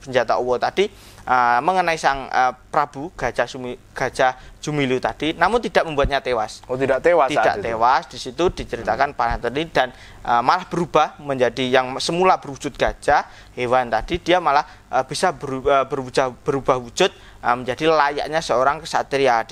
senjata Uwo tadi mengenai sang Prabu Gajah Jumilu tadi, namun tidak membuatnya tewas. Oh, tidak tewas? Tidak tewas. Di situ diceritakan panah tadi dan malah berubah menjadi yang semula berwujud gajah, hewan tadi, dia malah bisa berubah wujud menjadi layaknya seorang ksatria.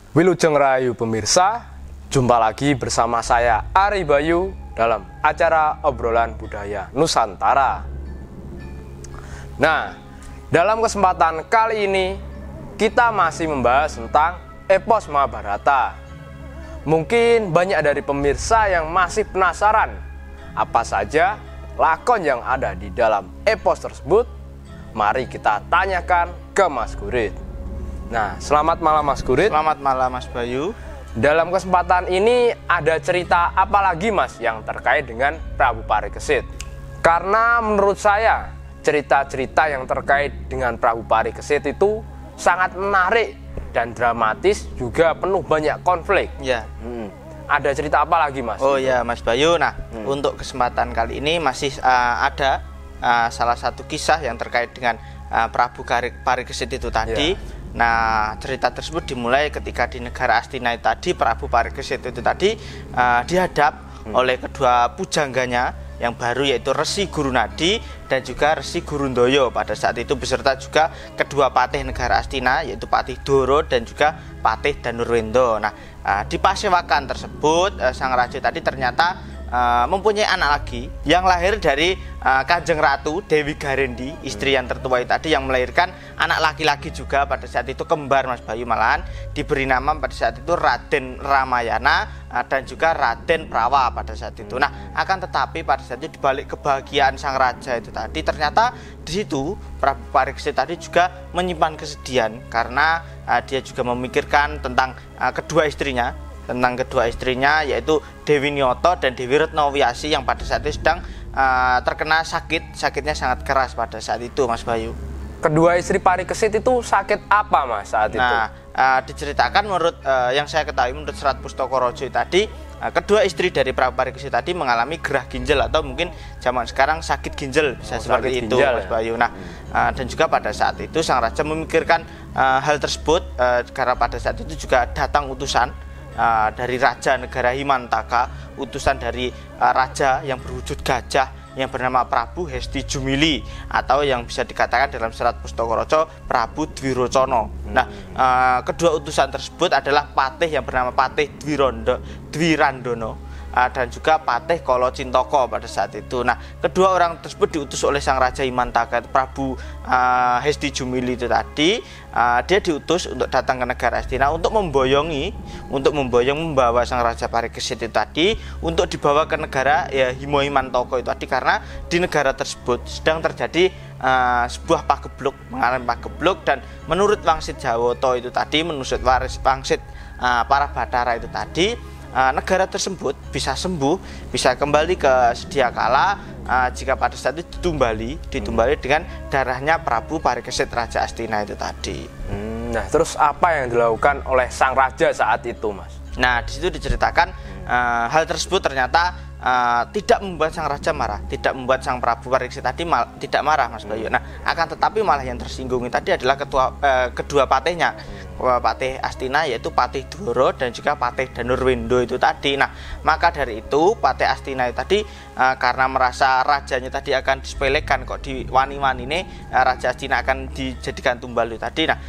Wilujeng Rahayu pemirsa, jumpa lagi bersama saya Ari Bayu dalam acara obrolan budaya Nusantara. Nah, dalam kesempatan kali ini kita masih membahas tentang epos Mahabharata. Mungkin banyak dari pemirsa yang masih penasaran apa saja lakon yang ada di dalam epos tersebut. Mari kita tanyakan ke Mas Gurit. Nah, selamat malam Mas Gurit. Selamat malam Mas Bayu. Dalam kesempatan ini ada cerita apa lagi Mas yang terkait dengan Prabu Parikesit? Karena menurut saya cerita-cerita yang terkait dengan Prabu Parikesit itu sangat menarik dan dramatis, juga penuh banyak konflik. Ya. Ada cerita apa lagi Mas? Oh ya Mas Bayu. Nah, untuk kesempatan kali ini masih ada salah satu kisah yang terkait dengan Prabu Parikesit itu tadi. Ya. Nah, cerita tersebut dimulai ketika di negara Astina itu tadi, Prabu Parikesit itu tadi dihadap oleh kedua pujangganya yang baru, yaitu Resi Gurunadi dan juga Resi Gurundoyo pada saat itu, beserta juga kedua patih negara Astina, yaitu Patih Doro dan juga Patih Danurwendo. Nah, di pasewakan tersebut sang raja tadi ternyata mempunyai anak lagi yang lahir dari Kanjeng Ratu Dewi Garendi, istri yang tertua itu tadi, yang melahirkan anak laki-laki juga pada saat itu, kembar Mas Bayu, malahan diberi nama pada saat itu Raden Ramayana dan juga Raden Prawa pada saat itu. Nah, akan tetapi pada saat itu dibalik kebahagiaan sang raja itu tadi, ternyata di situ Prabu Parikesit tadi juga menyimpan kesedihan karena dia juga memikirkan tentang kedua istrinya, yaitu Dewi Nyoto dan Dewi Retnowiyasi yang pada saat itu sedang terkena sakitnya sangat keras pada saat itu Mas Bayu. Kedua istri Parikesit itu sakit apa Mas saat itu? Nah, diceritakan menurut yang saya ketahui, menurut Serat Pustaka Raja tadi, kedua istri dari Prabu Parikesit tadi mengalami gerah ginjal atau mungkin zaman sekarang sakit ginjal, bisa seperti itu ginjal, Mas Bayu. Nah, dan juga pada saat itu sang raja memikirkan hal tersebut karena pada saat itu juga datang utusan dari Raja Negara Himantaka, utusan dari raja yang berwujud gajah yang bernama Prabu Hesti Jumili, atau yang bisa dikatakan dalam Serat Pustaka Raja Prabu Dwirocono. Nah, kedua utusan tersebut adalah patih yang bernama Patih Dwirandono dan juga Patih Kolocintoko pada saat itu. Nah, kedua orang tersebut diutus oleh sang Raja Himantaka, Prabu Hesti Jumili itu tadi. Dia diutus untuk datang ke negara Astina untuk memboyong membawa sang Raja Parikesit itu tadi untuk dibawa ke negara Himo Himantaka itu tadi, karena di negara tersebut sedang terjadi sebuah pagebluk, mengalami pagebluk, dan menurut Wangsit Jawoto itu tadi, menurut Wangsit para Bathara itu tadi, negara tersebut bisa sembuh, bisa kembali ke sedia kala jika pada saat itu ditumbali dengan darahnya Prabu Parikesit Raja Astina itu tadi. Nah, terus apa yang dilakukan oleh sang raja saat itu, Mas? Nah, di situ diceritakan hal tersebut ternyata tidak membuat sang raja marah, tidak membuat sang Prabu Parikesit tadi tidak marah, Mas Bayu. Nah, akan tetapi malah yang tersinggung tadi adalah kedua patihnya, Patih Astina, yaitu Patih Dwara dan juga Patih Danurwindo itu tadi. Nah, maka dari itu Patih Astina itu tadi karena merasa rajanya tadi akan disepelekan, kok di wani-wani ini Raja Astina akan dijadikan tumbal itu tadi. Nah,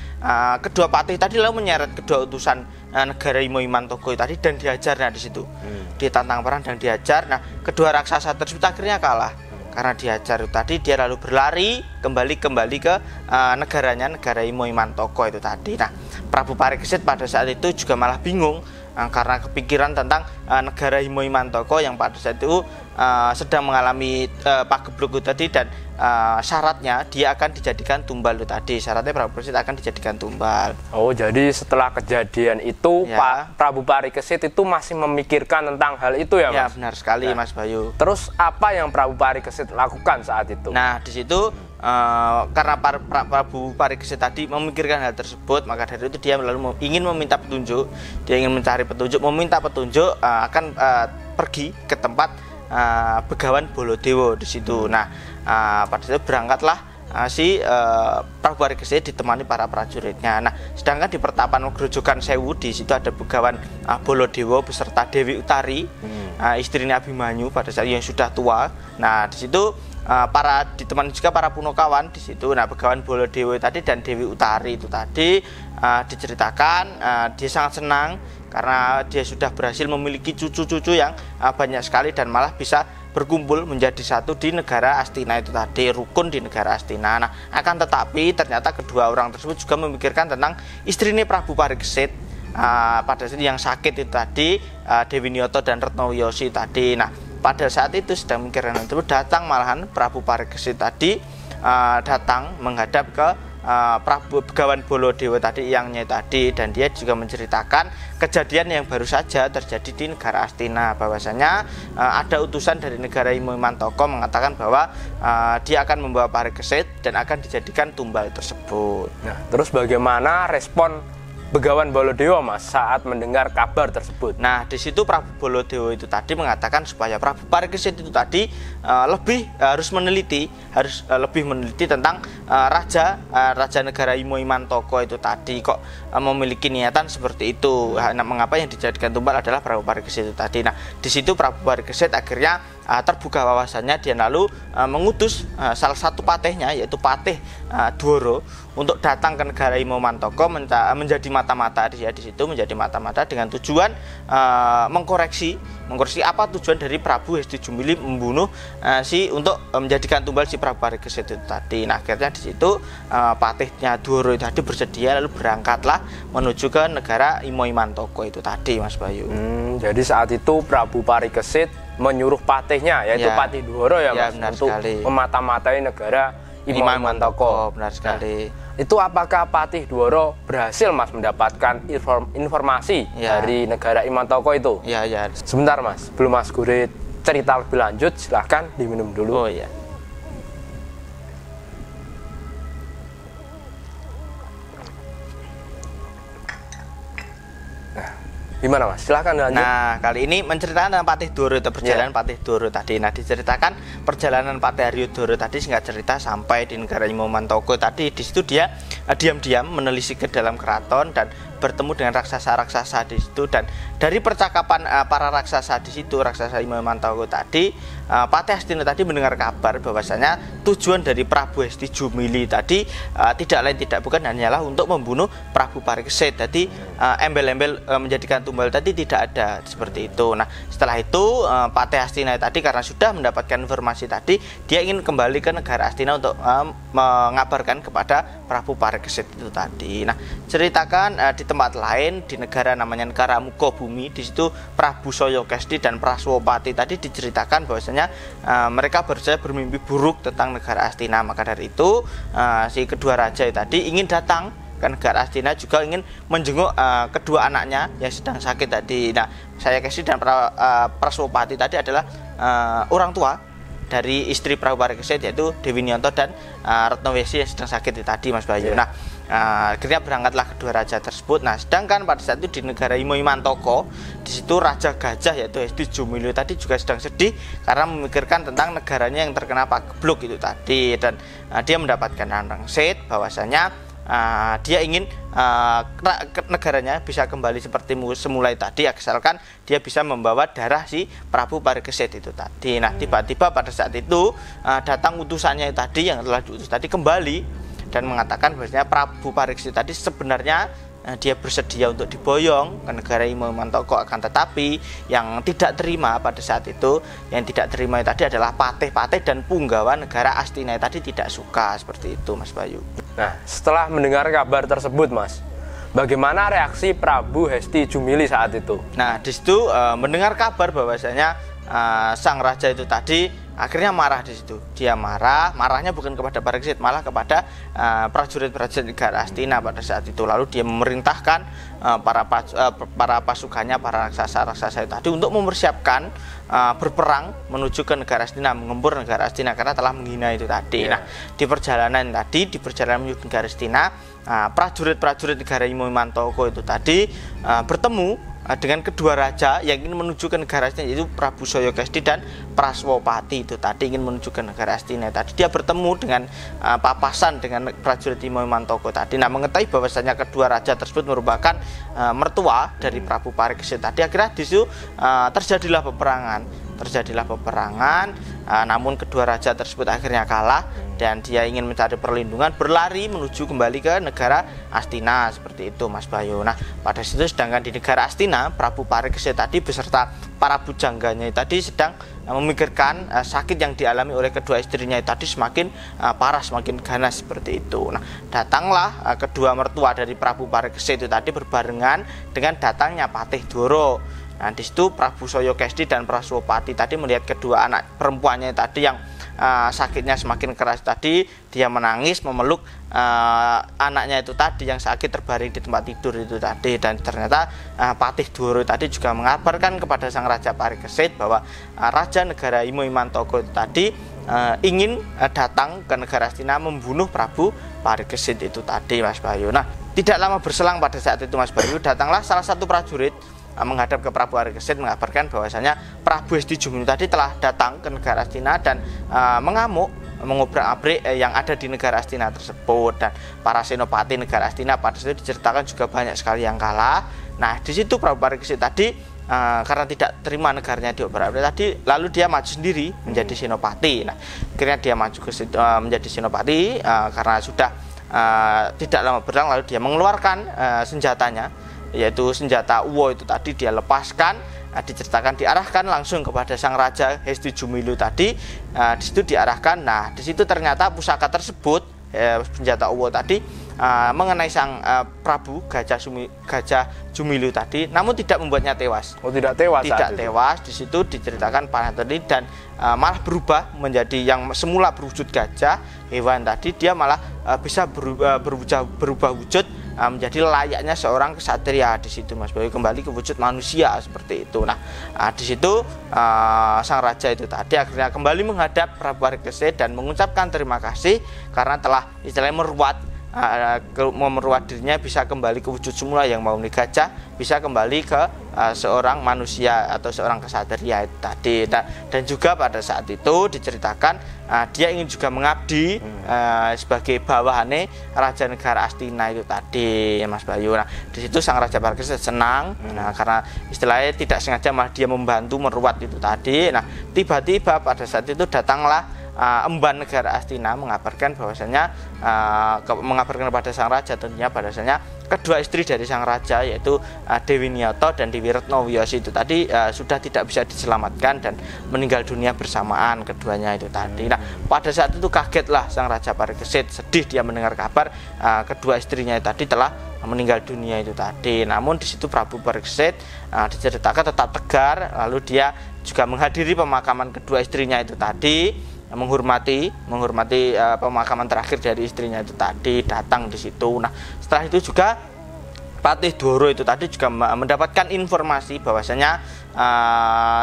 kedua patih tadi lalu menyeret kedua utusan negara Imo Imantoko tadi dan diajarnya di situ. Ditantang perang dan diajar. Nah, kedua raksasa tersebut akhirnya kalah. Karena diajar itu tadi, dia lalu berlari kembali ke negaranya, negara Imo Imantoko itu tadi. Nah, Prabu Parikesit pada saat itu juga malah bingung karena kepikiran tentang negara Imo Imantoko yang pada saat itu sedang mengalami pagebluk tadi, dan syaratnya dia akan dijadikan tumbal itu tadi. Syaratnya Prabu Parikesit akan dijadikan tumbal. Oh, jadi setelah kejadian itu ya, Pak Prabu Parikesit itu masih memikirkan tentang hal itu ya, Mas? Ya, benar sekali, Mas Bayu. Terus apa yang Prabu Parikesit lakukan saat itu? Nah, di situ karena Prabu Parikesit tadi memikirkan hal tersebut, maka dari itu dia lalu ingin meminta petunjuk. Dia ingin mencari petunjuk, meminta petunjuk akan pergi ke tempat Begawan Baladewa di situ. Nah, pada saat itu berangkatlah si Prabu Parikesit ditemani para prajuritnya. Nah, sedangkan di pertapan Grojogan Sewu di situ ada Begawan Baladewa beserta Dewi Utari, istrinya Abimanyu pada saat yang sudah tua. Nah, di situ ditemani juga para punokawan di situ. Nah, Begawan Baladewa tadi dan Dewi Utari itu tadi diceritakan dia sangat senang karena dia sudah berhasil memiliki cucu-cucu yang banyak sekali dan malah bisa berkumpul menjadi satu di negara Astina itu tadi, rukun di negara Astina. Nah, akan tetapi ternyata kedua orang tersebut juga memikirkan tentang istrinya Prabu Parikesit pada saat yang sakit itu tadi, Dewi Niyoto dan Retnowiyosi tadi. Nah, pada saat itu sedang memikirkan tersebut, datang malahan Prabu Parikesit tadi datang menghadap ke Prabu Begawan Baladewa tadi yangnya tadi, dan dia juga menceritakan kejadian yang baru saja terjadi di negara Astina, bahwasanya ada utusan dari negara Imo Imantoko mengatakan bahwa dia akan membawa Parikesit dan akan dijadikan tumbal tersebut. Nah, terus bagaimana respon Begawan Baladewa, Mas, saat mendengar kabar tersebut? Nah, di situ Prabu Baladewa itu tadi mengatakan supaya Prabu Parikesit itu tadi harus lebih meneliti tentang raja negara Imo Imantoko itu tadi, kok memiliki niatan seperti itu. Nah, mengapa yang dijadikan tumbal adalah Prabu Parikesit itu tadi. Nah, di situ Prabu Parikesit akhirnya terbuka wawasannya, dia lalu mengutus salah satu patihnya yaitu Patih Dwara untuk datang ke negara Imo Imantoko menjadi mata-mata di situ, menjadi mata-mata dengan tujuan mengkoreksi apa tujuan dari Prabu Hesti Jumili membunuh untuk menjadikan tumbal si Prabu Parikesit itu tadi. Nah, akhirnya di situ patihnya Dwara itu tadi bersedia lalu berangkatlah menuju ke negara Imo Imantoko itu tadi, Mas Bayu. Jadi saat itu Prabu Parikesit menyuruh patihnya yaitu Patih Dwara ya, Mas, untuk memata-matai negara Imo Imantoko. Benar sekali. Itu apakah Patih Dwara berhasil, Mas, mendapatkan informasi dari negara Imantoko itu? Ya. Sebentar, Mas, sebelum Mas Gurit cerita lebih lanjut, silahkan diminum dulu. Oh iya. Gimana, Mas? Silahkan lanjut. Nah, kali ini menceritakan tentang Patih Dwara atau perjalanan Patih Dwara tadi. Nah, diceritakan perjalanan Patih Aryo Dwara tadi, singkat cerita sampai di negara Imo Imantoko tadi. Di situ dia diam-diam menelisik ke dalam keraton dan bertemu dengan raksasa-raksasa di situ, dan dari percakapan para raksasa di situ, raksasa Imo Imantoko tadi, Patih Astina tadi mendengar kabar bahwasanya tujuan dari Prabu Hesti Jumili tadi tidak lain tidak bukan hanyalah untuk membunuh Prabu Parikesit. Jadi embel-embel menjadikan tumbal tadi tidak ada seperti itu. Nah, setelah itu Patih Astina tadi karena sudah mendapatkan informasi tadi, dia ingin kembali ke negara Astina untuk mengabarkan kepada Prabu Parikesit itu tadi. Nah, ceritakan di tempat lain di negara namanya negara Mukobumi, di situ Prabu Soyokesti dan Praswopati tadi diceritakan bahwasanya mereka baru saja bermimpi buruk tentang negara Astina. Maka dari itu si kedua raja tadi ingin datang ke negara Astina, juga ingin menjenguk kedua anaknya yang sedang sakit tadi. Nah, Soyokesti dan Praswopati tadi adalah orang tua dari istri Prabu Parikesit yaitu Dewi Niyoto dan Retnowiyosi yang sedang sakit tadi, Mas Bayu. Nah, Akhirnya berangkatlah kedua raja tersebut. Nah, sedangkan pada saat itu di negara Imo Imantoko, di situ Raja Gajah yaitu Hesti Jumilyo tadi juga sedang sedih karena memikirkan tentang negaranya yang terkena pagebluk itu tadi, dan dia mendapatkan wangsit bahwasanya dia ingin negaranya bisa kembali seperti semula tadi, asalkan dia bisa membawa darah si Prabu Parikesit itu tadi. Nah, tiba-tiba pada saat itu datang utusannya tadi yang telah diutus tadi kembali dan mengatakan bahwasanya Prabu Parikesit tadi sebenarnya dia bersedia untuk diboyong ke negara Imo Imantoko, akan tetapi yang tidak terima pada saat itu, yang tidak terima tadi adalah patih-patih dan punggawa negara Astina tadi tidak suka seperti itu, Mas Bayu. Nah, setelah mendengar kabar tersebut, Mas, bagaimana reaksi Prabu Hesti Jumili saat itu? Nah, di situ mendengar kabar bahwasanya sang raja itu tadi akhirnya marah di situ. Dia marahnya bukan kepada Parikesit, malah kepada prajurit-prajurit negara Astina pada saat itu. Lalu dia memerintahkan para pasukannya, para raksasa-raksasa itu tadi untuk mempersiapkan berperang menuju ke negara Astina, mengempur negara Astina karena telah menghina itu tadi. Nah, di perjalanan menuju negara Astina, prajurit-prajurit negara Imo Imantoko itu tadi bertemu dengan kedua raja yang ingin menuju ke negara Astina, yaitu Prabu Soyokesti dan Praswopati itu tadi ingin menuju ke negara Astina tadi. Dia bertemu dengan papasan dengan prajurit Imo Imantoko tadi. Nah, mengetahui bahwasanya kedua raja tersebut merupakan mertua dari Prabu Parikesit tadi, akhirnya di situ terjadilah peperangan. Namun kedua raja tersebut akhirnya kalah dan dia ingin mencari perlindungan, berlari menuju kembali ke negara Astina seperti itu, Mas Bayu. Nah, pada situ sedangkan di negara Astina, Prabu Parikesit tadi beserta para bujangganya tadi sedang memikirkan sakit yang dialami oleh kedua istrinya tadi semakin parah, semakin ganas seperti itu. Nah, datanglah kedua mertua dari Prabu Parikesit itu tadi berbarengan dengan datangnya Patih Doro. Nah, di situ Prabu Soyokesti dan Praswopati tadi melihat kedua anak perempuannya tadi yang sakitnya semakin keras tadi, dia menangis memeluk anaknya itu tadi yang sakit terbaring di tempat tidur itu tadi. Dan ternyata Patih Doro tadi juga mengabarkan kepada sang Raja Parikesit bahwa Raja negara Imo Imantoko itu tadi ingin datang ke negara Astina membunuh Prabu Parikesit itu tadi, Mas Bayu. Nah, tidak lama berselang pada saat itu, Mas Bayu, datanglah salah satu prajurit menghadap ke Prabu Parikesit mengabarkan bahwasanya Prabu Hesti Jumilyo tadi telah datang ke negara Astina dan mengamuk, mengobrak-abrik yang ada di negara Astina tersebut. Dan para senopati negara Astina pada saat itu diceritakan juga banyak sekali yang kalah. Nah, di situ Prabu Parikesit tadi karena tidak terima negaranya diobrak-abrik tadi, lalu dia maju sendiri menjadi senopati. Nah, akhirnya dia maju menjadi senopati karena sudah tidak lama berselang, lalu dia mengeluarkan senjatanya, yaitu senjata Uwo itu tadi dia lepaskan, diceritakan diarahkan langsung kepada sang raja Hesti Jumilyo tadi. Di situ diarahkan. Nah, di situ ternyata pusaka tersebut, senjata Uwo tadi mengenai sang Prabu Gajah Jumilyo tadi, namun tidak membuatnya tewas. Oh, tidak tewas. Tidak tewas. Di situ diceritakan panah tadi dan malah berubah menjadi yang semula berwujud gajah hewan tadi, dia malah bisa berubah wujud menjadi layaknya seorang kesatria di situ, Mas Bayu, kembali ke wujud manusia seperti itu. Nah, di situ sang raja itu tadi akhirnya kembali menghadap Prabu Parikesit dan mengucapkan terima kasih karena telah istilahnya memeruat dirinya bisa kembali ke wujud semula yang mau gajah, bisa kembali ke seorang manusia atau seorang kesatria itu tadi. Dan juga pada saat itu diceritakan dia ingin juga mengabdi sebagai bawahane Raja Negara Astina itu tadi, Mas Bayu. Nah, di situ sang Raja Parikesit senang karena istilahnya tidak sengaja malah dia membantu meruat itu tadi. Nah, tiba-tiba pada saat itu datanglah emban negara Astina mengabarkan bahwasanya mengabarkan kepada sang raja tentunya bahwasanya kedua istri dari sang raja yaitu Dewi Niyoto dan Dewi Retnowiyosi itu tadi sudah tidak bisa diselamatkan dan meninggal dunia bersamaan keduanya itu tadi. Nah, pada saat itu kagetlah sang Raja Parikesit, sedih dia mendengar kabar kedua istrinya itu tadi telah meninggal dunia itu tadi. Namun di situ Prabu Parikesit diceritakan tetap tegar, lalu dia juga menghadiri pemakaman kedua istrinya itu tadi, menghormati pemakaman terakhir dari istrinya itu tadi, datang di situ. Nah, setelah itu juga Patih Doro itu tadi juga mendapatkan informasi bahwasanya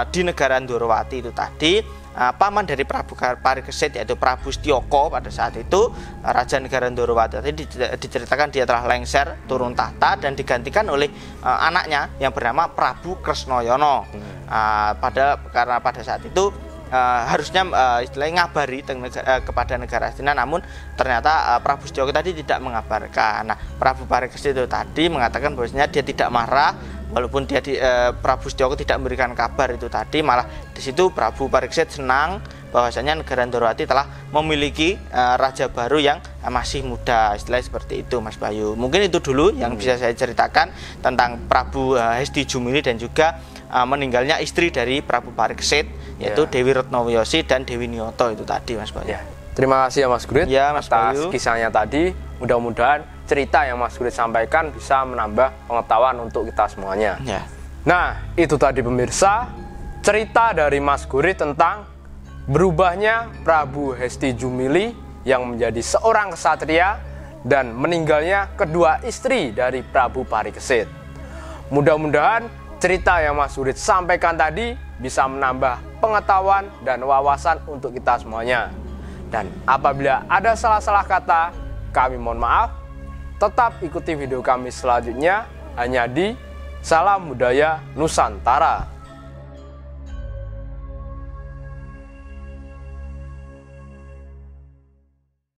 di negara Ndorowati itu tadi paman dari Prabu Parikesit yaitu Prabu Setyaka pada saat itu Raja Negara Ndorowati diceritakan dia telah lengser turun tahta dan digantikan oleh anaknya yang bernama Prabu Kresnayana. Karena pada saat itu harusnya istilahnya ngabari kepada negara Astina, namun ternyata Prabu Setyaka tadi tidak mengabarkan. Nah, Prabu Parikesit itu tadi mengatakan bahwasanya dia tidak marah walaupun dia Prabu Setyaka tidak memberikan kabar itu tadi, malah di situ Prabu Parikesit senang bahwasanya negara Ndorowati telah memiliki raja baru yang masih muda, istilahnya seperti itu Mas Bayu. Mungkin itu dulu yang bisa saya ceritakan tentang Prabu Hesti Jumili dan juga meninggalnya istri dari Prabu Parikesit yaitu Dewi Retnowiyosi dan Dewi Niyoto itu tadi Mas Bayu. Terima kasih ya Mas Gurit Mas atas Bayu. Kisahnya tadi. Mudah-mudahan cerita yang Mas Gurit sampaikan bisa menambah pengetahuan untuk kita semuanya. Nah, itu tadi pemirsa cerita dari Mas Gurit tentang berubahnya Prabu Hesti Jumili yang menjadi seorang kesatria dan meninggalnya kedua istri dari Prabu Parikesit. Mudah-mudahan cerita yang Mas Gurit sampaikan tadi bisa menambah pengetahuan dan wawasan untuk kita semuanya. Dan apabila ada salah-salah kata, kami mohon maaf. Tetap ikuti video kami selanjutnya hanya di Salam Budaya Nusantara.